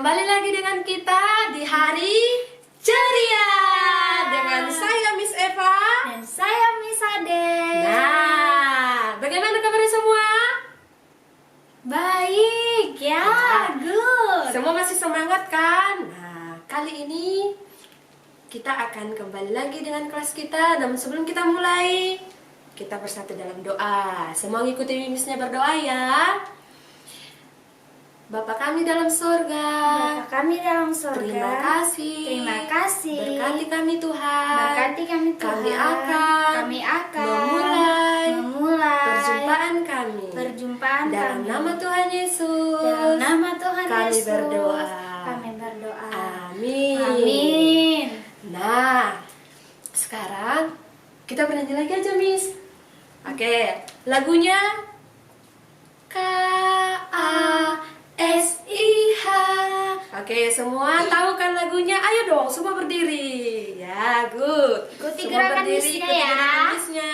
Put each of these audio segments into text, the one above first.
Kembali lagi dengan kita di hari ceria dengan saya Miss Eva dan saya Miss Ade. Nah, bagaimana kabarnya semua? Baik ya, good. Semua masih semangat kan? Nah, kali ini kita akan kembali lagi dengan kelas kita. Namun sebelum kita mulai, kita bersatu dalam doa. Semua ngikuti Missnya berdoa ya. Bapa kami dalam surga, Bapa kami dalam surga, terima kasih. Terima kasih. Berkati kami Tuhan. Berkati kami Tuhan. Kami akan memulai perjumpaan dalam kami. nama Tuhan Yesus. Dalam nama Tuhan kami Yesus. berdoa. Kami berdoa. Amin. Amin. Nah, sekarang kita bernyanyi lagi aja, Miss. Oke, lagunya KASIH. Oke, semua tahu kan lagunya? Ayo dong, semua berdiri. Ya, good. Ikuti Semua gerakan berdiri, Miss-nya ikuti ya. gerakan Miss-nya.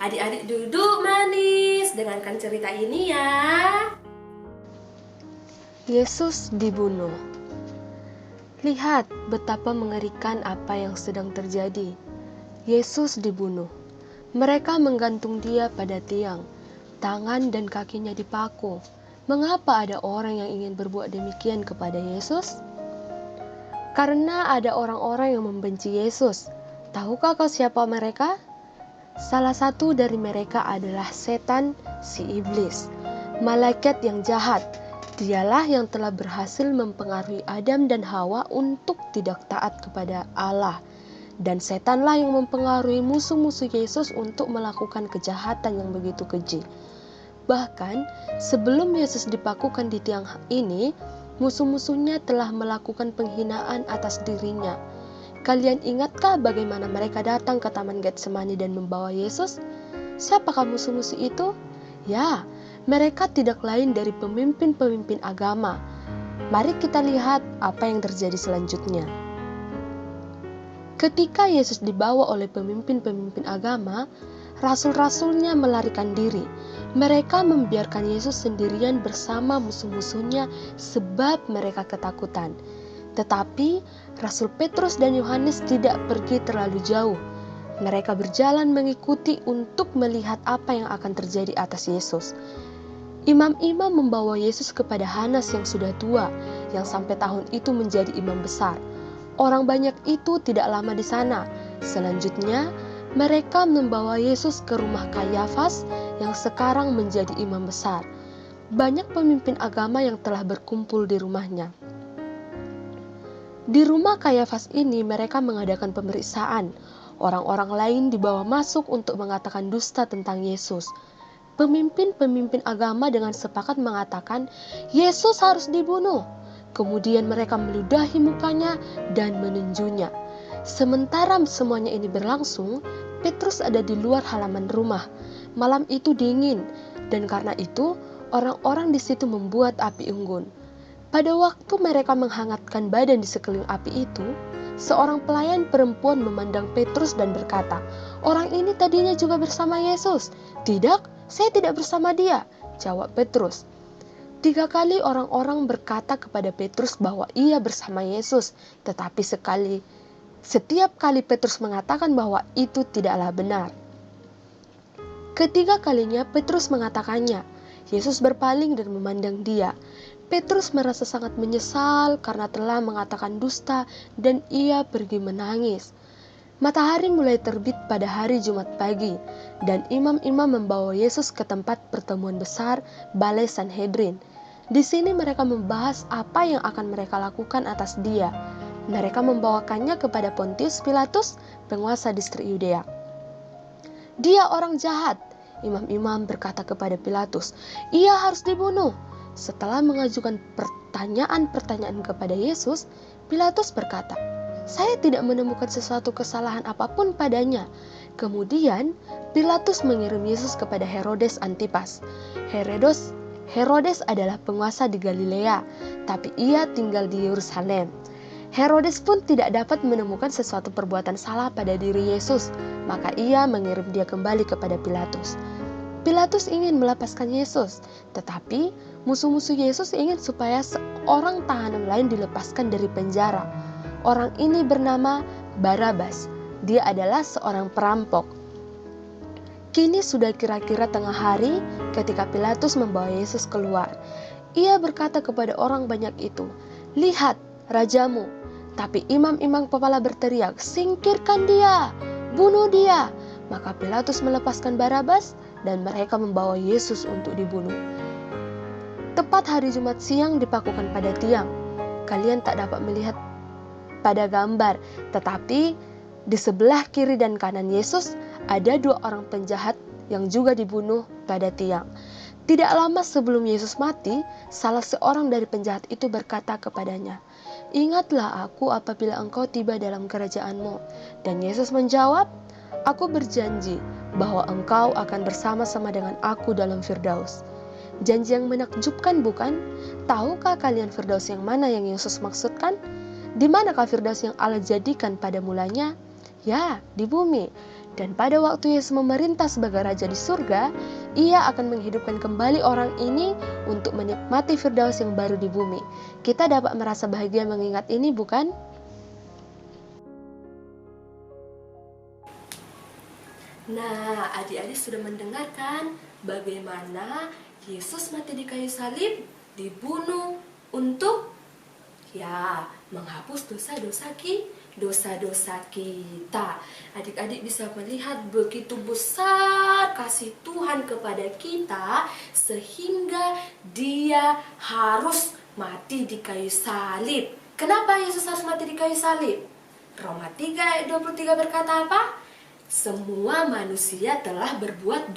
Adik-adik duduk manis, dengarkan cerita ini ya. Yesus dibunuh. Lihat betapa mengerikan apa yang sedang terjadi. Yesus dibunuh. Mereka menggantung dia pada tiang. Tangan dan kakinya dipaku. Mengapa ada orang yang ingin berbuat demikian kepada Yesus? Karena ada orang-orang yang membenci Yesus. Tahukah kau siapa mereka? Salah satu dari mereka adalah setan, si iblis, malaikat yang jahat. Dialah yang telah berhasil mempengaruhi Adam dan Hawa untuk tidak taat kepada Allah. Dan setanlah yang mempengaruhi musuh-musuh Yesus untuk melakukan kejahatan yang begitu keji. Bahkan sebelum Yesus dipakukan di tiang ini, musuh-musuhnya telah melakukan penghinaan atas dirinya. Kalian ingatkah bagaimana mereka datang ke Taman Getsemani dan membawa Yesus? Siapakah musuh-musuh itu? Ya, mereka tidak lain dari pemimpin-pemimpin agama. Mari kita lihat apa yang terjadi selanjutnya. Ketika Yesus dibawa oleh pemimpin-pemimpin agama, rasul-rasulnya melarikan diri. Mereka membiarkan Yesus sendirian bersama musuh-musuhnya sebab mereka ketakutan. Tetapi Rasul Petrus dan Yohanes tidak pergi terlalu jauh. Mereka berjalan mengikuti untuk melihat apa yang akan terjadi atas Yesus. Imam-imam membawa Yesus kepada Hanas yang sudah tua, yang sampai tahun itu menjadi imam besar. Orang banyak itu tidak lama di sana. Selanjutnya, mereka membawa Yesus ke rumah Kayafas yang sekarang menjadi imam besar. Banyak pemimpin agama yang telah berkumpul di rumahnya. Di rumah Kayafas ini mereka mengadakan pemeriksaan. Orang-orang lain dibawa masuk untuk mengatakan dusta tentang Yesus. Pemimpin-pemimpin agama dengan sepakat mengatakan Yesus harus dibunuh. Kemudian mereka meludahi mukanya dan menunjunya. Sementara semuanya ini berlangsung, Petrus ada di luar halaman rumah. Malam itu dingin, dan karena itu orang-orang di situ membuat api unggun. Pada waktu mereka menghangatkan badan di sekeliling api itu, seorang pelayan perempuan memandang Petrus dan berkata, "Orang ini tadinya juga bersama Yesus." "Tidak, saya tidak bersama dia," jawab Petrus. 3 kali orang-orang berkata kepada Petrus bahwa ia bersama Yesus, tetapi setiap kali Petrus mengatakan bahwa itu tidaklah benar. Ketiga kalinya Petrus mengatakannya. Yesus berpaling dan memandang dia. Petrus merasa sangat menyesal karena telah mengatakan dusta dan ia pergi menangis. Matahari mulai terbit pada hari Jumat pagi dan imam-imam membawa Yesus ke tempat pertemuan besar Balai Sanhedrin. Di sini mereka membahas apa yang akan mereka lakukan atas dia. Mereka membawakannya kepada Pontius Pilatus, penguasa distrik Yudea. Dia orang jahat, imam-imam berkata kepada Pilatus. Ia harus dibunuh. Setelah mengajukan pertanyaan-pertanyaan kepada Yesus, Pilatus berkata, saya tidak menemukan sesuatu kesalahan apapun padanya. Kemudian, Pilatus mengirim Yesus kepada Herodes Antipas. Herodes adalah penguasa di Galilea, tapi ia tinggal di Yerusalem. Herodes pun tidak dapat menemukan sesuatu perbuatan salah pada diri Yesus, maka ia mengirim dia kembali kepada Pilatus. Pilatus ingin melepaskan Yesus, tetapi musuh-musuh Yesus ingin supaya seorang tahanan lain dilepaskan dari penjara. Orang ini bernama Barabas. Dia adalah seorang perampok. Kini sudah kira-kira tengah hari ketika Pilatus membawa Yesus keluar. Ia berkata kepada orang banyak itu, lihat rajamu. Tapi imam-imam kepala berteriak, singkirkan dia, bunuh dia. Maka Pilatus melepaskan Barabas dan mereka membawa Yesus untuk dibunuh. Tepat hari Jumat siang dipakukan pada tiang. Kalian tak dapat melihat pada gambar, tetapi di sebelah kiri dan kanan Yesus ada dua orang penjahat yang juga dibunuh pada tiang. Tidak lama sebelum Yesus mati, salah seorang dari penjahat itu berkata kepadanya, ingatlah aku apabila engkau tiba dalam kerajaanmu. Dan Yesus menjawab, aku berjanji bahwa engkau akan bersama-sama dengan aku dalam Firdaus. Janji yang menakjubkan bukan? Tahukah kalian Firdaus yang mana yang Yesus maksudkan? Di manakah Firdaus yang Allah jadikan pada mulanya? Ya, di bumi. Dan pada waktu Yesus memerintah sebagai Raja di surga, ia akan menghidupkan kembali orang ini untuk menikmati Firdaus yang baru di bumi. Kita dapat merasa bahagia mengingat ini, bukan? Nah, adik-adik sudah mendengarkan bagaimana Yesus mati di kayu salib, dibunuh untuk menghapus dosa-dosa kita. Adik-adik bisa melihat begitu besar kasih Tuhan kepada kita sehingga dia harus mati di kayu salib. Kenapa Yesus harus mati di kayu salib? Roma 3 ayat 23 berkata apa? Semua manusia telah berbuat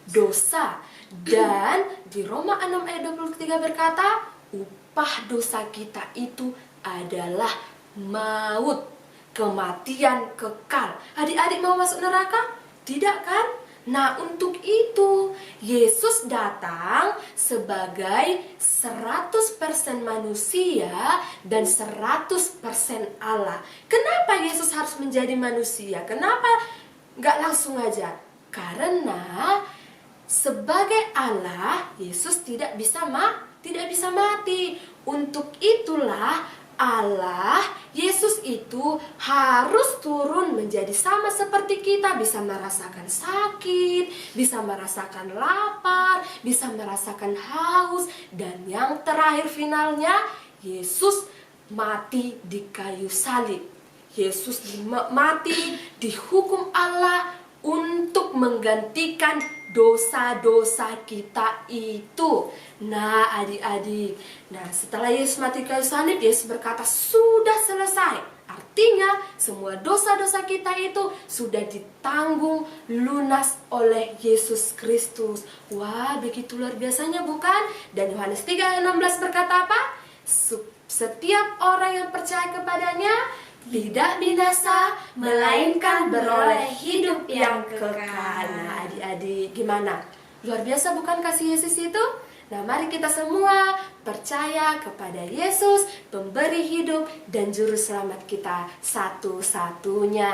dosa. Dan di Roma 6 ayat 23 berkata, upah dosa kita itu adalah maut, kematian kekal. Adik-adik mau masuk neraka? Tidak kan? Nah, untuk itu Yesus datang sebagai 100% manusia dan 100% Allah. Kenapa Yesus harus menjadi manusia? Kenapa nggak langsung aja? Karena sebagai Allah, Yesus tidak bisa mati. Untuk itulah Allah, Yesus itu harus turun menjadi sama seperti kita, bisa merasakan sakit, bisa merasakan lapar, bisa merasakan haus, dan yang terakhir finalnya, Yesus mati di kayu salib. Yesus mati dihukum Allah untuk menggantikan dosa-dosa kita itu. Nah, adik-adik, setelah Yesus mati di kayu salib, Yesus berkata, sudah selesai. Artinya, semua dosa-dosa kita itu sudah ditanggung lunas oleh Yesus Kristus. Wah, begitu luar biasanya bukan? Dan Yohanes 3 ayat 16 berkata apa? Setiap orang yang percaya kepadanya tidak binasa, melainkan beroleh hidup yang kekal. Nah, adik-adik, gimana? Luar biasa bukan kasih Yesus itu? Nah, mari kita semua percaya kepada Yesus, pemberi hidup dan juru selamat kita satu-satunya.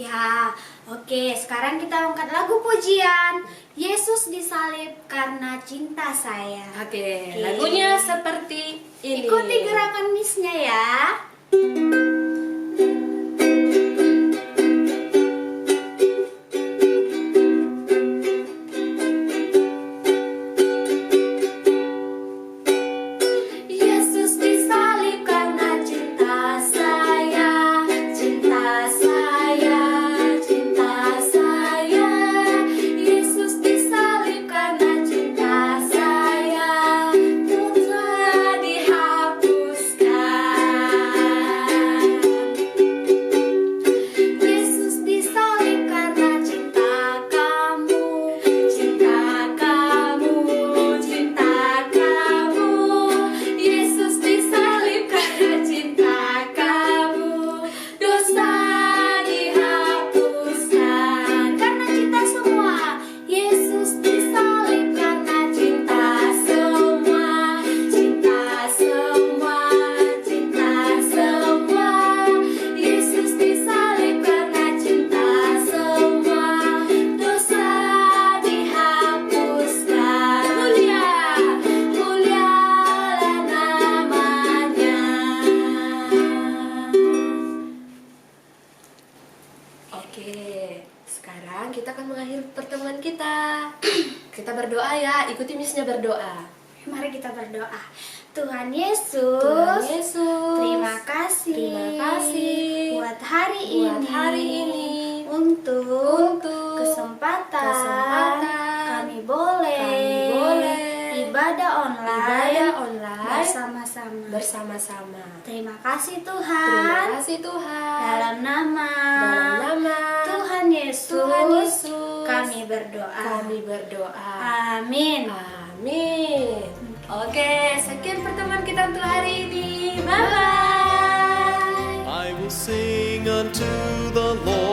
Ya, oke. Sekarang kita angkat lagu pujian. Yesus disalib karena cinta saya. Oke, lagunya seperti ini. Ikuti gerakan Miss-nya ya. kita ikuti Missnya berdoa. Mari kita berdoa. Tuhan Yesus, Tuhan Yesus, terima kasih buat hari ini, untuk kesempatan kami boleh ibadah online bersama-sama. Terima kasih Tuhan. Dalam nama Tuhan Yesus, kami berdoa. Amin. Amin. Oke, sekian pertemuan kita untuk hari ini. Bye-bye. I will sing unto the Lord.